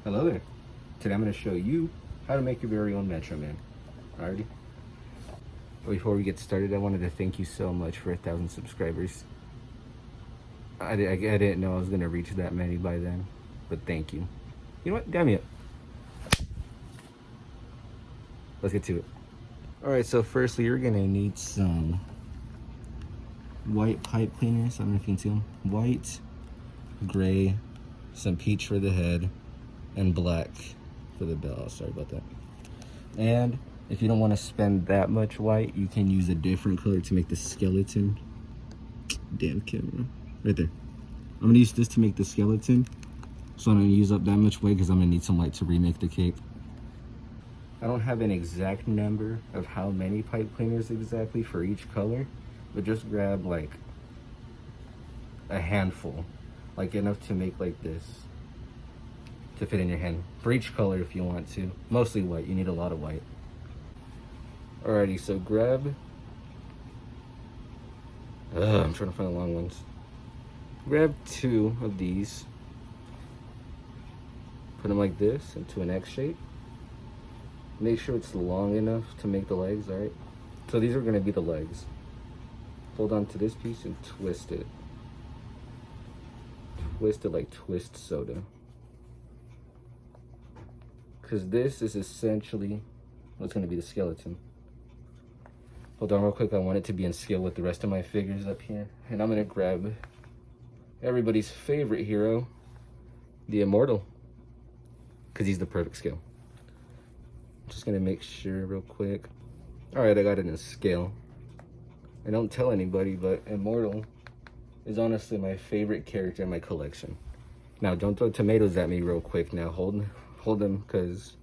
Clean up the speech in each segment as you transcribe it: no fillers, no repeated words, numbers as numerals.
Hello there. Today I'm going to show you how to make your very own Metro Man. Alrighty? Before we get started, I wanted to thank you so much for 1,000 subscribers. I didn't know I was going to reach that many by then, but thank you. You know what? Damn it. Let's get to it. Alright, so firstly, you're going to need some white pipe cleaners. I don't know if you can see them. White, gray, some peach for the head, and black for the bell. Sorry about that. And if you don't want to spend that much white, you can use a different color to make the skeleton. Damn camera. Right there. I'm going to use this to make the skeleton. So I'm going to use up that much white because I'm going to need some white to remake the cape. I don't have an exact number of how many pipe cleaners exactly for each color, but just grab like a handful, like enough to make like this, to fit in your hand. For each color if you want to. Mostly white, you need a lot of white. Alrighty, so grab, I'm trying to find the long ones. Grab 2 of these, put them like this into an X shape. Make sure it's long enough to make the legs, alright? So these are gonna be the legs. Hold on to this piece and twist it. Twist it like twist soda. Because this is essentially what's gonna be the skeleton. Hold on real quick, I want it to be in scale with the rest of my figures up here. And I'm gonna grab everybody's favorite hero, the Immortal. Because he's the perfect scale. Just gonna make sure real quick. Alright, I got it in scale. And don't tell anybody, but Immortal is honestly my favorite character in my collection. Now, don't throw tomatoes at me real quick now. Hold them, because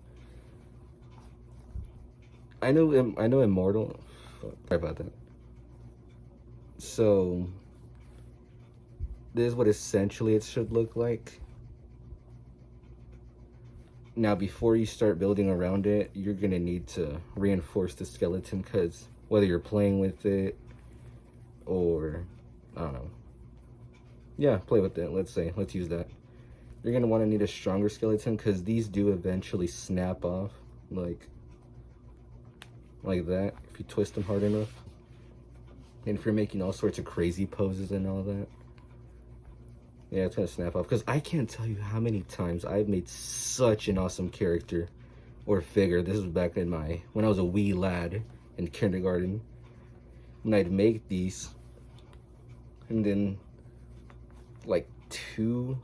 I know Immortal. Sorry about that. So this is what essentially it should look like. Now, before you start building around it, you're gonna need to reinforce the skeleton, because whether you're playing with it or, I don't know. Yeah, play with it, let's use that. You're gonna wanna need a stronger skeleton, because these do eventually snap off, like that, if you twist them hard enough. And if you're making all sorts of crazy poses and all that, yeah, it's gonna snap off. Because I can't tell you how many times I've made such an awesome character or figure. This was back in when I was a wee lad in kindergarten. And I'd make these, and then like 2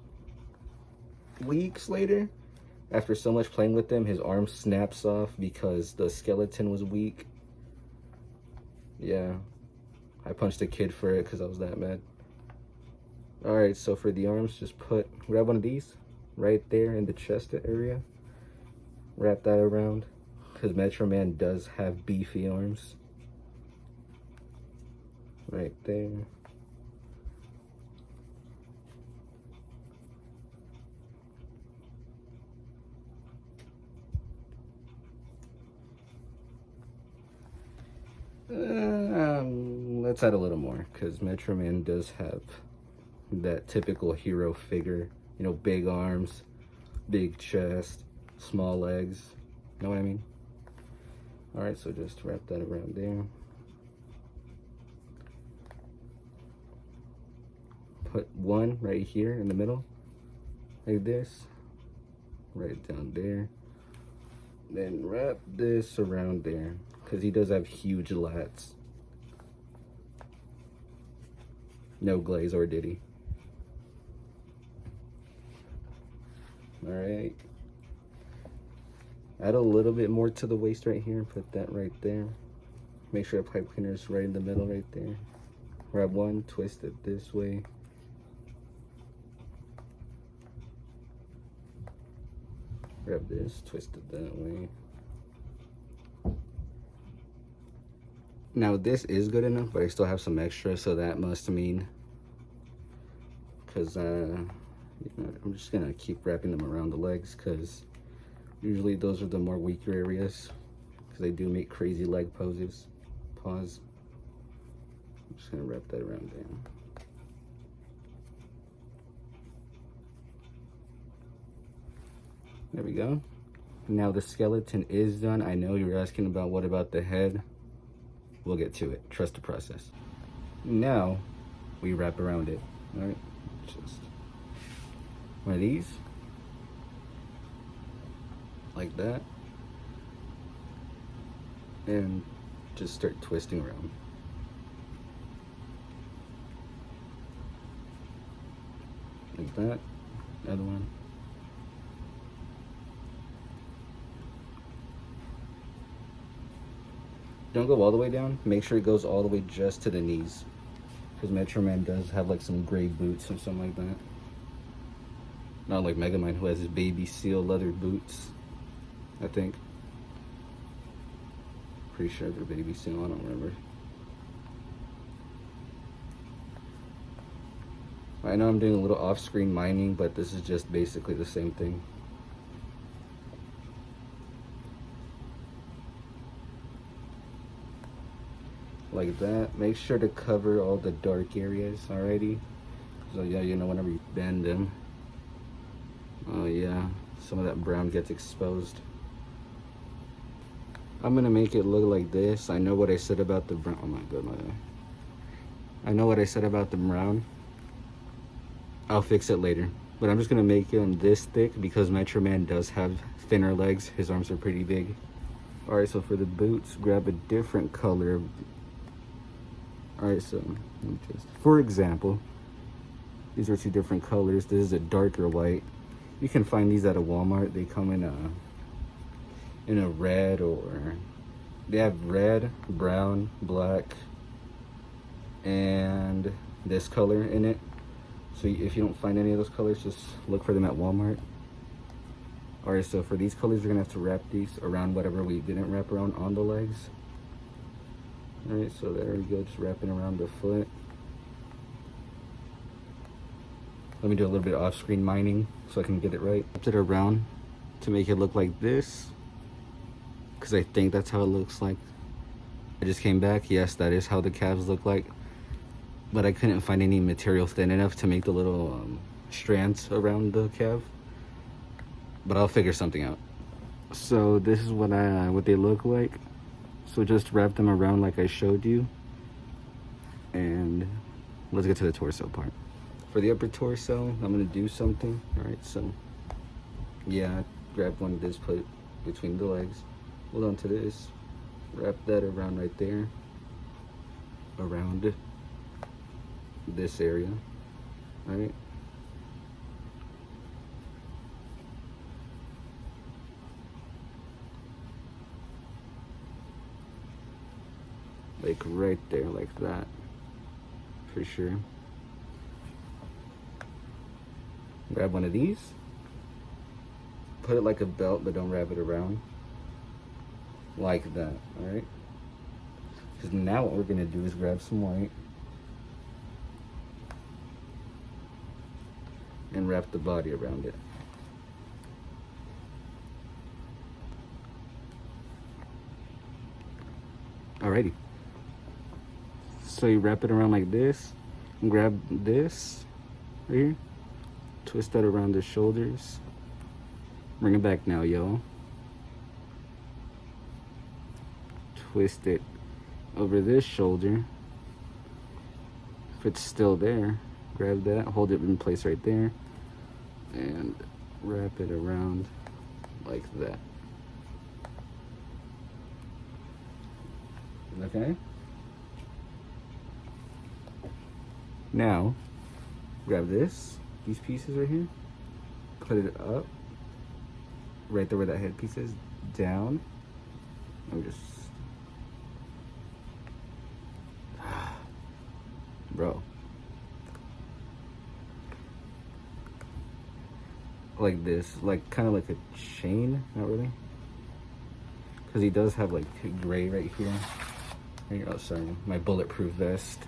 weeks later, after so much playing with them, his arm snaps off because the skeleton was weak. Yeah, I punched a kid for it because I was that mad. Alright, so for the arms, just grab one of these right there in the chest area. Wrap that around, because Metro Man does have beefy arms. Right there. Let's add a little more, because Metro Man does have that typical hero figure, you know, big arms, big chest, small legs, know what I mean? Alright, so just wrap that around there. Put one right here in the middle, like this, right down there. Then wrap this around there, because he does have huge lats. No glaze, or did he? Alright. Add a little bit more to the waist right here. Put that right there. Make sure the pipe cleaner is right in the middle right there. Grab one, twist it this way. Grab this, twist it that way. Now this is good enough, but I still have some extra, so that must mean, because you know, I'm just gonna keep wrapping them around the legs, because usually those are the more weaker areas, because they do make crazy leg poses. Pause. I'm just gonna wrap that around there. There we go. Now the skeleton is done. I know you're asking about what about the head. We'll get to it. Trust the process. Now we wrap around it. All right, just one of these, like that, and just start twisting around. Like that. Another one. Don't go all the way down. Make sure it goes all the way just to the knees. Because Metro Man does have like some gray boots or something like that. Not like Mega Man, who has his baby seal leather boots, I think. Pretty sure they're baby seal, I don't remember. I know I'm doing a little off-screen mining, but this is just basically the same thing. Like that. Make sure to cover all the dark areas already. So yeah, you know, whenever you bend them. Oh yeah, some of that brown gets exposed. I'm gonna make it look like this. I know what I said about the brown. Oh my god, I know what I said about the brown. I'll fix it later. But I'm just gonna make him this thick because Metro Man does have thinner legs. His arms are pretty big. Alright, so for the boots, grab a different color. Alright, so let me just, for example, these are two different colors. This is a darker white. You can find these at a Walmart. They come in a red, or they have red, brown, black, and this color in it. So if you don't find any of those colors, just look for them at Walmart. Alright, so for these colors, you're gonna have to wrap these around whatever we didn't wrap around on the legs. Alright, so there we go, just wrapping around the foot. Let me do a little bit of off-screen mining so I can get it right. Wrapped it around to make it look like this, because I think that's how it looks like. I just came back. Yes, that is how the calves look like, but I couldn't find any material thin enough to make the little strands around the calf. But I'll figure something out. So this is what they look like. So just wrap them around like I showed you, and let's get to the torso part. For the upper torso, I'm gonna do something. All right, so yeah, grab one of this, put it between the legs, hold on to this, wrap that around right there, around this area. All right. Like right there, like that, for sure. Grab one of these, put it like a belt, but don't wrap it around, like that, all right? Because now what we're gonna do is grab some white and wrap the body around it. Alrighty. So you wrap it around like this, and grab this right here, twist that around the shoulders, bring it back now, yo. Twist it over this shoulder. If it's still there, grab that, hold it in place right there, and wrap it around like that. Okay? Now, grab these pieces right here, put it up, right there where that headpiece is, down, and just, bro. Like this, like kind of like a chain, not really. Because he does have like gray right here. Oh, sorry, my bulletproof vest.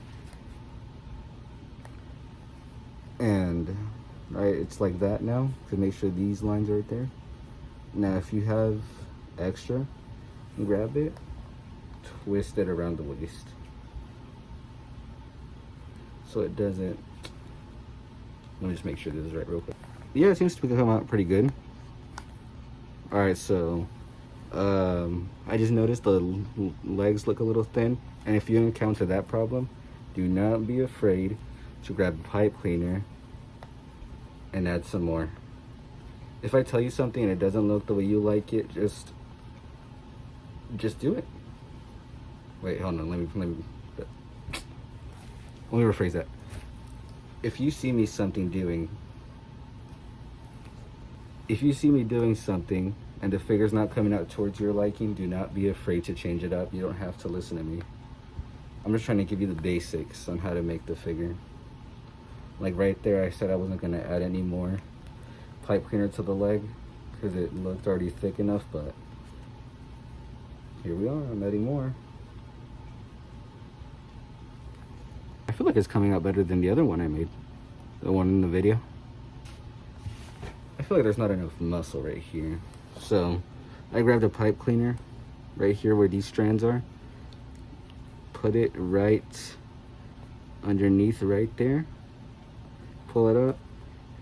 And right, it's like that now, to make sure these lines are right there. Now if you have extra, grab it, twist it around the waist so it doesn't. Let me just make sure this is right real quick. Yeah, it seems to come out pretty good. All right, so I just noticed the legs look a little thin, and if you encounter that problem, do not be afraid to grab a pipe cleaner and add some more. If I tell you something and it doesn't look the way you like it, just do it. Wait, hold on, let me rephrase that. If you see me doing something and the figure's not coming out towards your liking, do not be afraid to change it up. You don't have to listen to me. I'm just trying to give you the basics on how to make the figure. Like right there, I said I wasn't gonna add any more pipe cleaner to the leg because it looked already thick enough, but here we are, I'm adding more. I feel like it's coming out better than the other one I made, the one in the video. I feel like there's not enough muscle right here. So I grabbed a pipe cleaner right here where these strands are, put it right underneath right there, pull it up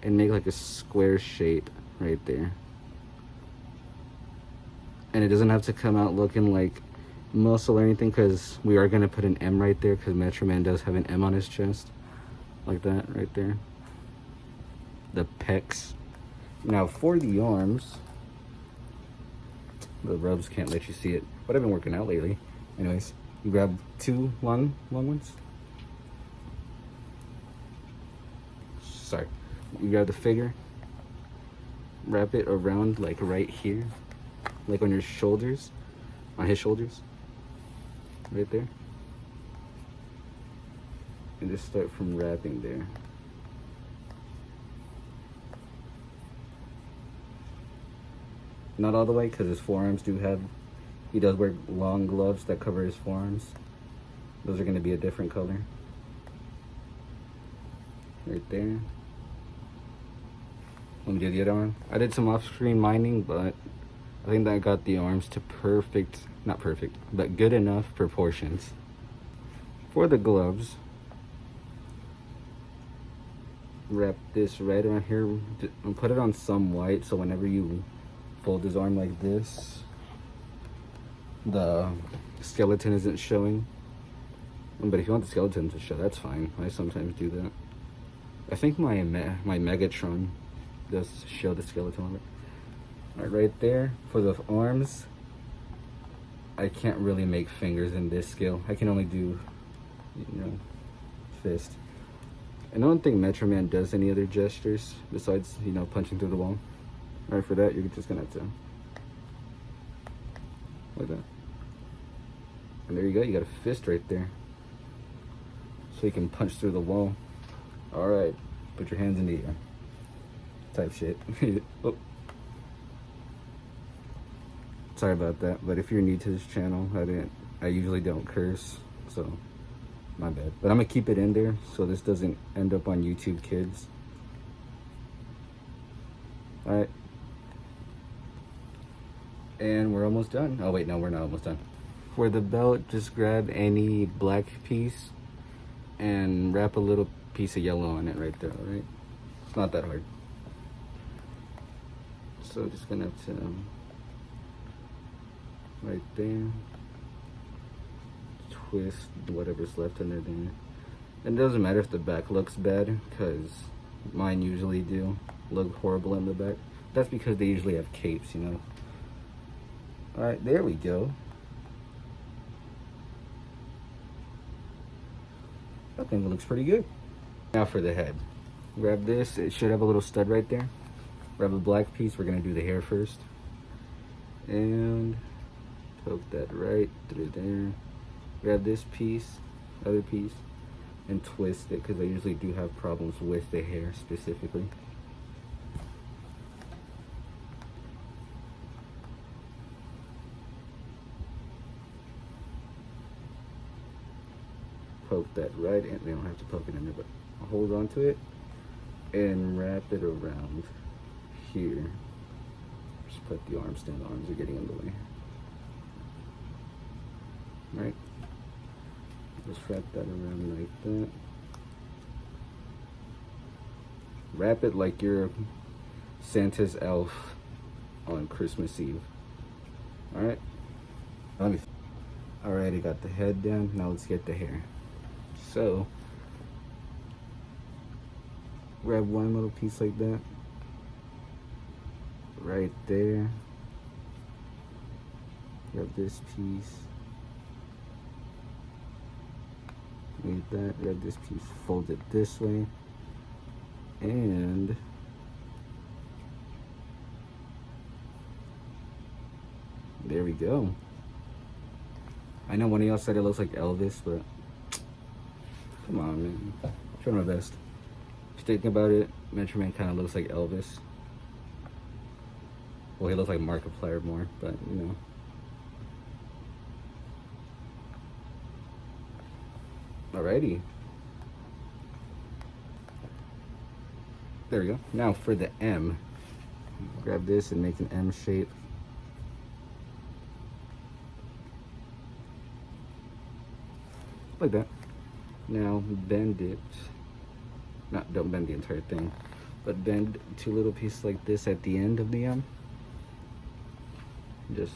and make like a square shape right there. And it doesn't have to come out looking like muscle or anything, because we are going to put an M right there, because Metro Man does have an M on his chest, like that right there, the pecs. Now for the arms, the rubs can't let you see it, but I've been working out lately. Anyways, you grab two long ones. Sorry. You grab the figure, wrap it around like right here, like on your shoulders, on his shoulders, right there. And just start from wrapping there. Not all the way, because his forearms he does wear long gloves that cover his forearms. Those are going to be a different color. Right there. Let me do the other one. I did some off-screen mining, but I think that I got the arms to not perfect, but good enough proportions. For the gloves, wrap this right around here and put it on some white, so whenever you fold his arm like this, the skeleton isn't showing. But if you want the skeleton to show, that's fine. I sometimes do that. I think my Megatron does show the skeleton on it. Right there. For the arms, I can't really make fingers in this scale. I can only do, fist. And I don't think Metro Man does any other gestures besides, punching through the wall. Alright, for that, you're just gonna have to, like that. And there you go, you got a fist right there. So you can punch through the wall. Alright, put your hands in the air. Type shit. Oh. Sorry about that, but if you're new to this channel, I usually don't curse, so my bad. But I'm gonna keep it in there so this doesn't end up on YouTube Kids. Alright. And we're almost done. Oh wait, no, we're not almost done. For the belt, just grab any black piece and wrap a little piece of yellow on it right there, alright? It's not that hard. So just gonna have to, right there, twist whatever's left under there. And it doesn't matter if the back looks bad, because mine usually do look horrible in the back. That's because they usually have capes, Alright, there we go. I think it looks pretty good. Now for the head. Grab this, it should have a little stud right there. Grab a black piece, we're gonna do the hair first. And poke that right through there. Grab this piece, other piece, and twist it, because I usually do have problems with the hair specifically. Poke that right in. They don't have to poke it in there, but hold on to it and wrap it around here. Just put the arms down. The arms are getting in the way. Right? Just wrap that around like that. Wrap it like you're Santa's elf on Christmas Eve. Alright? Alrighty, got the head down. Now let's get the hair. So, grab one little piece like that. Right there. Grab this piece. Like that. Grab this piece. Fold it this way. And there we go. I know one of y'all said it looks like Elvis, but come on, man. I'm trying my best. If you think about it, Metro Man kind of looks like Elvis. Well, he looks like Markiplier more, but you know. Alrighty. There we go. Now for the M. Grab this and make an M shape. Like that. Now bend it. Don't bend the entire thing, but bend two little pieces like this at the end of the M. Just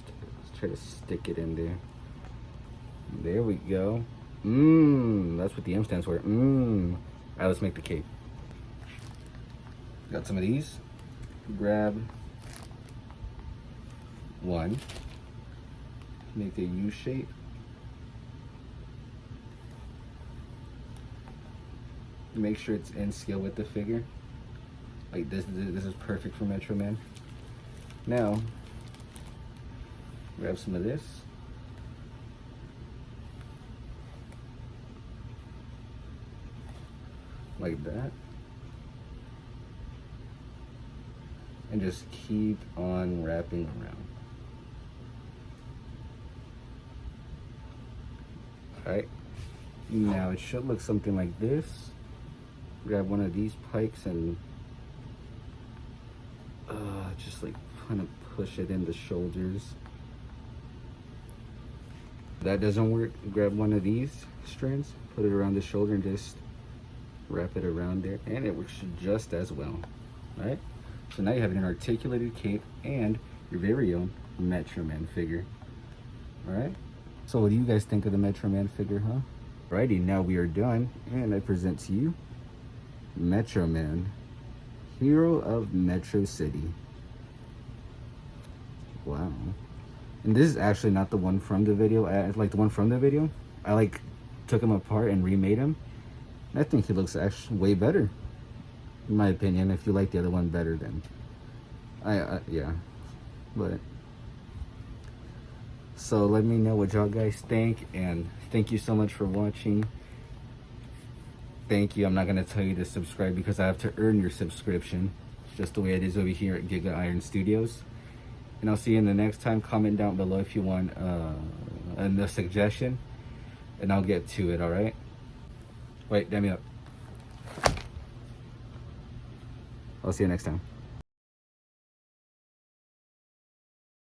try to stick it in there. There we go. That's what the M stands for. Alright, let's make the cape. Got some of these. Grab one. Make a U shape. Make sure it's in scale with the figure. Like this is perfect for Metro Man. Now, grab some of this. Like that. And just keep on wrapping around. Alright. Now it should look something like this. Grab one of these pikes and just like kind of push it in the shoulders. If that doesn't work, grab one of these strands, put it around the shoulder and just wrap it around there, and it works just as well. Alright, so now you have an articulated cape and your very own Metro Man figure. Alright, so what do you guys think of the Metro Man figure, huh? Alrighty, now we are done, and I present to you Metro Man, hero of Metro City. Wow. And this is actually not the one from the video. Like the one from the video, I like took him apart and remade him. I think he looks actually way better, in my opinion. If you like the other one better, then yeah. But so let me know what y'all guys think, and thank you so much for watching. Thank you. I'm not gonna tell you to subscribe because I have to earn your subscription. It's just the way it is over here at Giga-iron Studios. And I'll see you in the next time. Comment down below if you want a suggestion, and I'll get to it. All right. Wait, damn me up. I'll see you next time.